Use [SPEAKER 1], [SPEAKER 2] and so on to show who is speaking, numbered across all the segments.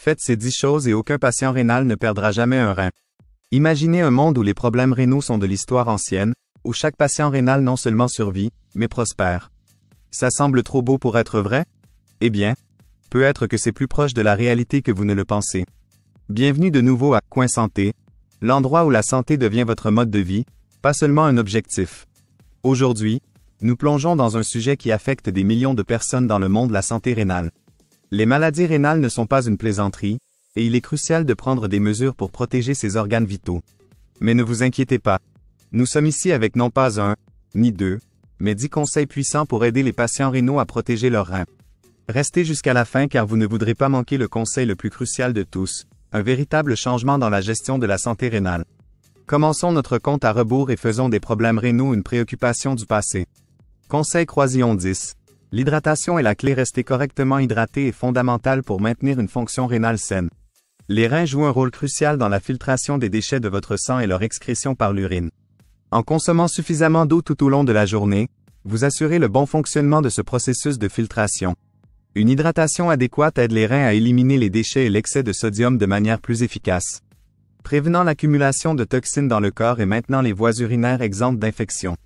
[SPEAKER 1] Faites ces 10 choses et aucun patient rénal ne perdra jamais un rein. Imaginez un monde où les problèmes rénaux sont de l'histoire ancienne, où chaque patient rénal non seulement survit, mais prospère. Ça semble trop beau pour être vrai? Eh bien, peut-être que c'est plus proche de la réalité que vous ne le pensez. Bienvenue de nouveau à Coin Santé, l'endroit où la santé devient votre mode de vie, pas seulement un objectif. Aujourd'hui, nous plongeons dans un sujet qui affecte des millions de personnes dans le monde, la santé rénale. Les maladies rénales ne sont pas une plaisanterie, et il est crucial de prendre des mesures pour protéger ces organes vitaux. Mais ne vous inquiétez pas. Nous sommes ici avec non pas un, ni deux, mais 10 conseils puissants pour aider les patients rénaux à protéger leurs reins. Restez jusqu'à la fin car vous ne voudrez pas manquer le conseil le plus crucial de tous, un véritable changement dans la gestion de la santé rénale. Commençons notre compte à rebours et faisons des problèmes rénaux une préoccupation du passé. Conseil croisillon 10. L'hydratation est la clé. Rester correctement hydraté est fondamental pour maintenir une fonction rénale saine. Les reins jouent un rôle crucial dans la filtration des déchets de votre sang et leur excrétion par l'urine. En consommant suffisamment d'eau tout au long de la journée, vous assurez le bon fonctionnement de ce processus de filtration. Une hydratation adéquate aide les reins à éliminer les déchets et l'excès de sodium de manière plus efficace, prévenant l'accumulation de toxines dans le corps et maintenant les voies urinaires exemptes d'infection.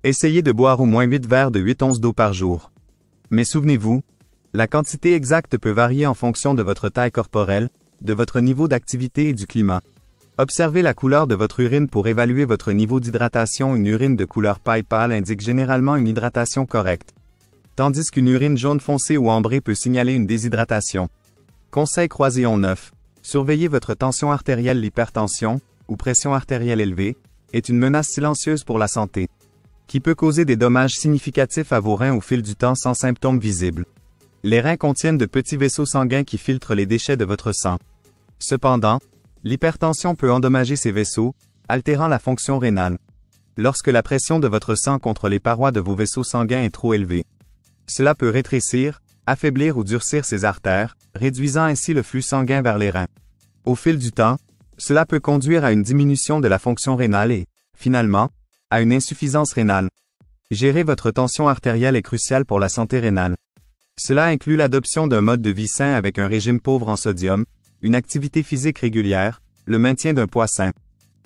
[SPEAKER 1] Essayez de boire au moins 8 verres de 8 onces d'eau par jour. Mais souvenez-vous, la quantité exacte peut varier en fonction de votre taille corporelle, de votre niveau d'activité et du climat. Observez la couleur de votre urine pour évaluer votre niveau d'hydratation. Une urine de couleur paille pâle indique généralement une hydratation correcte, tandis qu'une urine jaune foncée ou ambrée peut signaler une déshydratation. Conseil croisillon 9. Surveillez votre tension artérielle. L'hypertension, ou pression artérielle élevée, est une menace silencieuse pour la santé, qui peut causer des dommages significatifs à vos reins au fil du temps sans symptômes visibles. Les reins contiennent de petits vaisseaux sanguins qui filtrent les déchets de votre sang. Cependant, l'hypertension peut endommager ces vaisseaux, altérant la fonction rénale. Lorsque la pression de votre sang contre les parois de vos vaisseaux sanguins est trop élevée, cela peut rétrécir, affaiblir ou durcir ces artères, réduisant ainsi le flux sanguin vers les reins. Au fil du temps, cela peut conduire à une diminution de la fonction rénale et, finalement, à une insuffisance rénale. Gérer votre tension artérielle est crucial pour la santé rénale. Cela inclut l'adoption d'un mode de vie sain avec un régime pauvre en sodium, une activité physique régulière, le maintien d'un poids sain.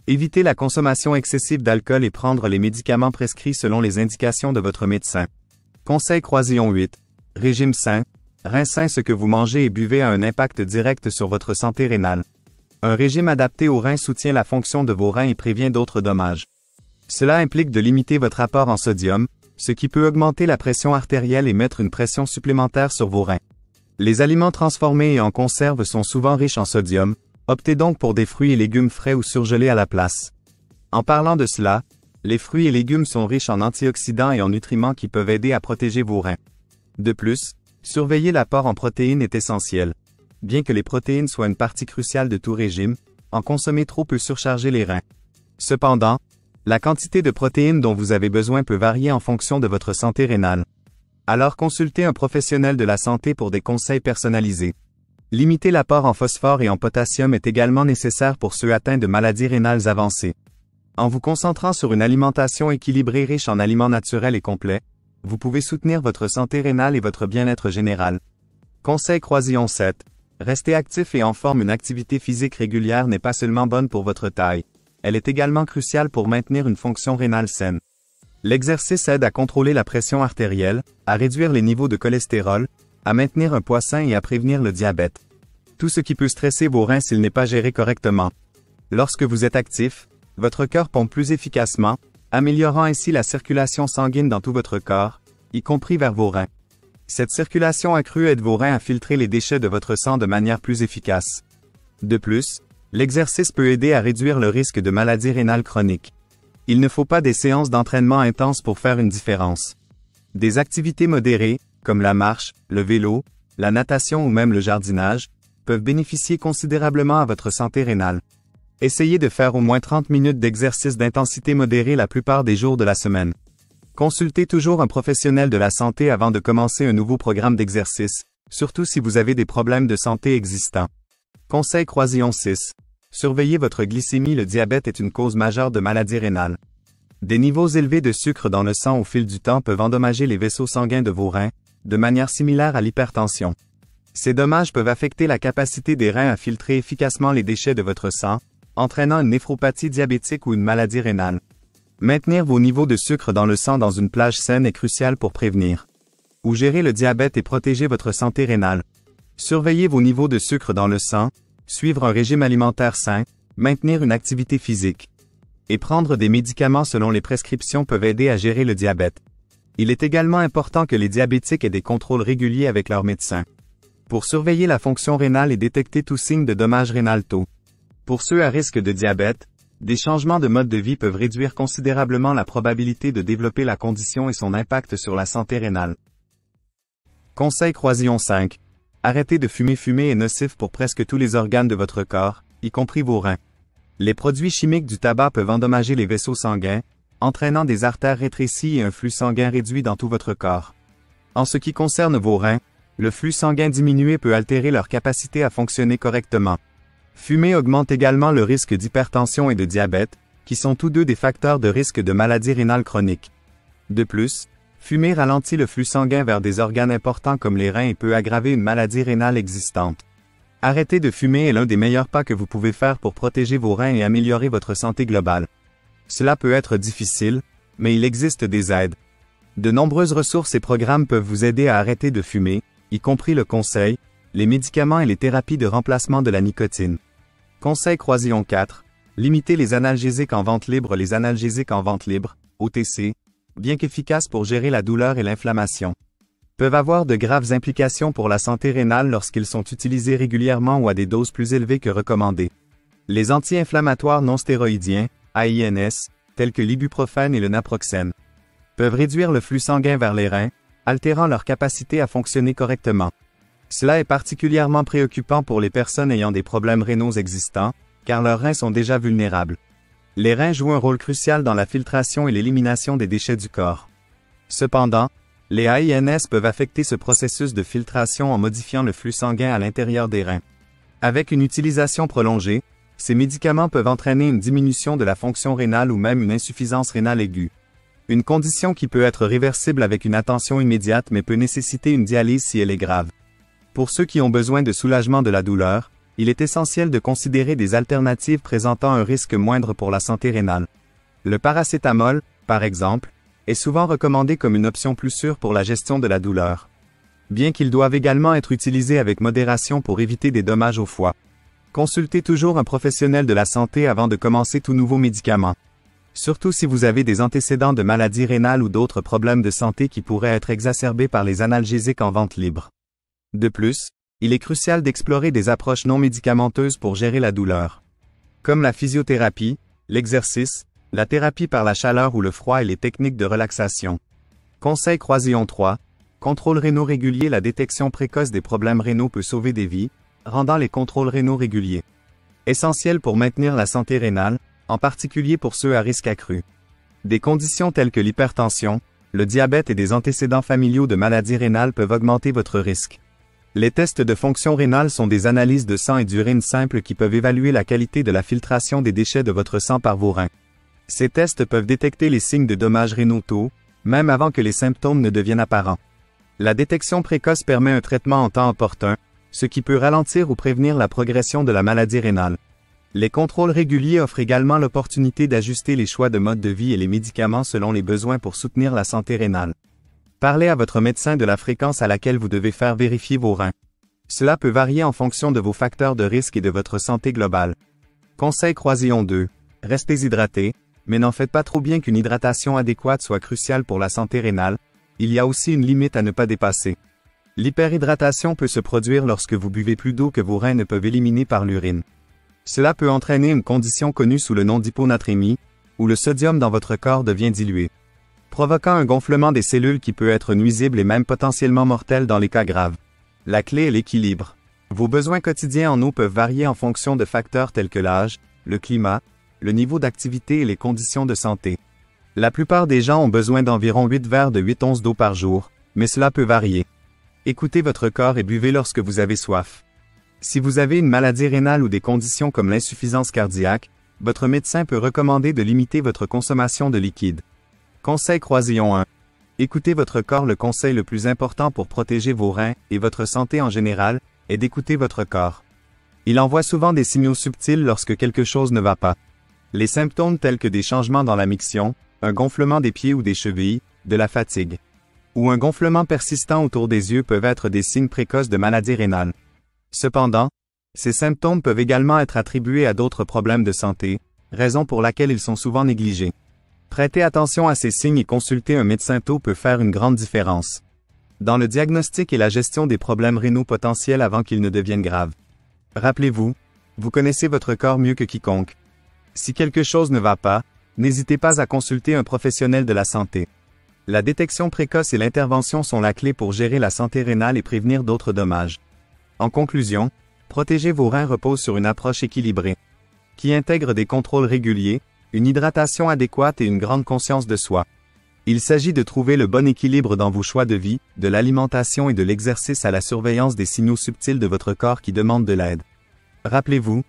[SPEAKER 1] Évitez la consommation excessive d'alcool et prendre les médicaments prescrits selon les indications de votre médecin. Conseil croisillon 8. Régime sain. Reins sains. Ce que vous mangez et buvez a un impact direct sur votre santé rénale. Un régime adapté aux reins soutient la fonction de vos reins et prévient d'autres dommages. Cela implique de limiter votre apport en sodium, ce qui peut augmenter la pression artérielle et mettre une pression supplémentaire sur vos reins. Les aliments transformés et en conserve sont souvent riches en sodium, optez donc pour des fruits et légumes frais ou surgelés à la place. En parlant de cela, les fruits et légumes sont riches en antioxydants et en nutriments qui peuvent aider à protéger vos reins. De plus, surveiller l'apport en protéines est essentiel. Bien que les protéines soient une partie cruciale de tout régime, en consommer trop peut surcharger les reins. Cependant, la quantité de protéines dont vous avez besoin peut varier en fonction de votre santé rénale. Alors consultez un professionnel de la santé pour des conseils personnalisés. Limiter l'apport en phosphore et en potassium est également nécessaire pour ceux atteints de maladies rénales avancées. En vous concentrant sur une alimentation équilibrée riche en aliments naturels et complets, vous pouvez soutenir votre santé rénale et votre bien-être général. Conseil croisillon 7. Rester actif et en forme. Une activité physique régulière n'est pas seulement bonne pour votre taille. Elle est également cruciale pour maintenir une fonction rénale saine. L'exercice aide à contrôler la pression artérielle, à réduire les niveaux de cholestérol, à maintenir un poids sain et à prévenir le diabète. Tout ce qui peut stresser vos reins s'il n'est pas géré correctement. Lorsque vous êtes actif, votre cœur pompe plus efficacement, améliorant ainsi la circulation sanguine dans tout votre corps, y compris vers vos reins. Cette circulation accrue aide vos reins à filtrer les déchets de votre sang de manière plus efficace. De plus, l'exercice peut aider à réduire le risque de maladies rénales chroniques. Il ne faut pas des séances d'entraînement intenses pour faire une différence. Des activités modérées, comme la marche, le vélo, la natation ou même le jardinage, peuvent bénéficier considérablement à votre santé rénale. Essayez de faire au moins 30 minutes d'exercice d'intensité modérée la plupart des jours de la semaine. Consultez toujours un professionnel de la santé avant de commencer un nouveau programme d'exercice, surtout si vous avez des problèmes de santé existants. Conseil croisillon 6. Surveillez votre glycémie. Le diabète est une cause majeure de maladies rénales. Des niveaux élevés de sucre dans le sang au fil du temps peuvent endommager les vaisseaux sanguins de vos reins, de manière similaire à l'hypertension. Ces dommages peuvent affecter la capacité des reins à filtrer efficacement les déchets de votre sang, entraînant une néphropathie diabétique ou une maladie rénale. Maintenir vos niveaux de sucre dans le sang dans une plage saine est crucial pour prévenir ou gérer le diabète et protéger votre santé rénale. Surveillez vos niveaux de sucre dans le sang, suivre un régime alimentaire sain, maintenir une activité physique et prendre des médicaments selon les prescriptions peuvent aider à gérer le diabète. Il est également important que les diabétiques aient des contrôles réguliers avec leur médecin pour surveiller la fonction rénale et détecter tout signe de dommage rénal tôt. Pour ceux à risque de diabète, des changements de mode de vie peuvent réduire considérablement la probabilité de développer la condition et son impact sur la santé rénale. Conseil croisillon 5. Arrêtez de fumer. Fumer est nocif pour presque tous les organes de votre corps, y compris vos reins. Les produits chimiques du tabac peuvent endommager les vaisseaux sanguins, entraînant des artères rétrécies et un flux sanguin réduit dans tout votre corps. En ce qui concerne vos reins, le flux sanguin diminué peut altérer leur capacité à fonctionner correctement. Fumer augmente également le risque d'hypertension et de diabète, qui sont tous deux des facteurs de risque de maladie rénale chronique. De plus, fumer ralentit le flux sanguin vers des organes importants comme les reins et peut aggraver une maladie rénale existante. Arrêter de fumer est l'un des meilleurs pas que vous pouvez faire pour protéger vos reins et améliorer votre santé globale. Cela peut être difficile, mais il existe des aides. De nombreuses ressources et programmes peuvent vous aider à arrêter de fumer, y compris le conseil, les médicaments et les thérapies de remplacement de la nicotine. Conseil croisillon 4. Limitez les analgésiques en vente libre. Les analgésiques en vente libre, OTC, bien qu'efficaces pour gérer la douleur et l'inflammation, peuvent avoir de graves implications pour la santé rénale lorsqu'ils sont utilisés régulièrement ou à des doses plus élevées que recommandées. Les anti-inflammatoires non stéroïdiens, AINS, tels que l'ibuprofène et le naproxène, peuvent réduire le flux sanguin vers les reins, altérant leur capacité à fonctionner correctement. Cela est particulièrement préoccupant pour les personnes ayant des problèmes rénaux existants, car leurs reins sont déjà vulnérables. Les reins jouent un rôle crucial dans la filtration et l'élimination des déchets du corps. Cependant, les AINS peuvent affecter ce processus de filtration en modifiant le flux sanguin à l'intérieur des reins. Avec une utilisation prolongée, ces médicaments peuvent entraîner une diminution de la fonction rénale ou même une insuffisance rénale aiguë. Une condition qui peut être réversible avec une attention immédiate mais peut nécessiter une dialyse si elle est grave. Pour ceux qui ont besoin de soulagement de la douleur, il est essentiel de considérer des alternatives présentant un risque moindre pour la santé rénale. Le paracétamol, par exemple, est souvent recommandé comme une option plus sûre pour la gestion de la douleur, bien qu'ils doivent également être utilisés avec modération pour éviter des dommages au foie. Consultez toujours un professionnel de la santé avant de commencer tout nouveau médicament. Surtout si vous avez des antécédents de maladies rénales ou d'autres problèmes de santé qui pourraient être exacerbés par les analgésiques en vente libre. De plus, il est crucial d'explorer des approches non médicamenteuses pour gérer la douleur, comme la physiothérapie, l'exercice, la thérapie par la chaleur ou le froid et les techniques de relaxation. Conseil croisillon 3. Contrôle rénaux régulier. La détection précoce des problèmes rénaux peut sauver des vies, rendant les contrôles rénaux réguliers essentiels pour maintenir la santé rénale, en particulier pour ceux à risque accru. Des conditions telles que l'hypertension, le diabète et des antécédents familiaux de maladies rénales peuvent augmenter votre risque. Les tests de fonction rénale sont des analyses de sang et d'urine simples qui peuvent évaluer la qualité de la filtration des déchets de votre sang par vos reins. Ces tests peuvent détecter les signes de dommages rénaux tôt, même avant que les symptômes ne deviennent apparents. La détection précoce permet un traitement en temps opportun, ce qui peut ralentir ou prévenir la progression de la maladie rénale. Les contrôles réguliers offrent également l'opportunité d'ajuster les choix de mode de vie et les médicaments selon les besoins pour soutenir la santé rénale. Parlez à votre médecin de la fréquence à laquelle vous devez faire vérifier vos reins. Cela peut varier en fonction de vos facteurs de risque et de votre santé globale. Conseil croisillon 2. Restez hydraté, mais n'en faites pas trop. Bien qu'une hydratation adéquate soit cruciale pour la santé rénale, il y a aussi une limite à ne pas dépasser. L'hyperhydratation peut se produire lorsque vous buvez plus d'eau que vos reins ne peuvent éliminer par l'urine. Cela peut entraîner une condition connue sous le nom d'hyponatrémie, où le sodium dans votre corps devient dilué, provoquant un gonflement des cellules qui peut être nuisible et même potentiellement mortel dans les cas graves. La clé est l'équilibre. Vos besoins quotidiens en eau peuvent varier en fonction de facteurs tels que l'âge, le climat, le niveau d'activité et les conditions de santé. La plupart des gens ont besoin d'environ 8 verres de 8 onces d'eau par jour, mais cela peut varier. Écoutez votre corps et buvez lorsque vous avez soif. Si vous avez une maladie rénale ou des conditions comme l'insuffisance cardiaque, votre médecin peut recommander de limiter votre consommation de liquide. Conseil croisillon 1. Écoutez votre corps. Le conseil le plus important pour protéger vos reins et votre santé en général est d'écouter votre corps. Il envoie souvent des signaux subtils lorsque quelque chose ne va pas. Les symptômes tels que des changements dans la miction, un gonflement des pieds ou des chevilles, de la fatigue, ou un gonflement persistant autour des yeux peuvent être des signes précoces de maladie rénale. Cependant, ces symptômes peuvent également être attribués à d'autres problèmes de santé, raison pour laquelle ils sont souvent négligés. Prêtez attention à ces signes et consulter un médecin tôt peut faire une grande différence dans le diagnostic et la gestion des problèmes rénaux potentiels avant qu'ils ne deviennent graves. Rappelez-vous, vous connaissez votre corps mieux que quiconque. Si quelque chose ne va pas, n'hésitez pas à consulter un professionnel de la santé. La détection précoce et l'intervention sont la clé pour gérer la santé rénale et prévenir d'autres dommages. En conclusion, protéger vos reins repose sur une approche équilibrée, qui intègre des contrôles réguliers, une hydratation adéquate et une grande conscience de soi. Il s'agit de trouver le bon équilibre dans vos choix de vie, de l'alimentation et de l'exercice à la surveillance des signaux subtils de votre corps qui demandent de l'aide. Rappelez-vous,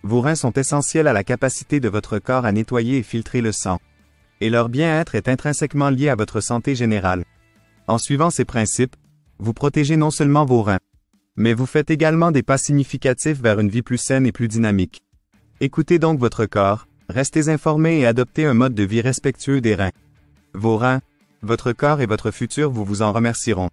[SPEAKER 1] vos reins sont essentiels à la capacité de votre corps à nettoyer et filtrer le sang. Et leur bien-être est intrinsèquement lié à votre santé générale. En suivant ces principes, vous protégez non seulement vos reins, mais vous faites également des pas significatifs vers une vie plus saine et plus dynamique. Écoutez donc votre corps, restez informés et adoptez un mode de vie respectueux des reins. Vos reins, votre corps et votre futur vous en remercieront.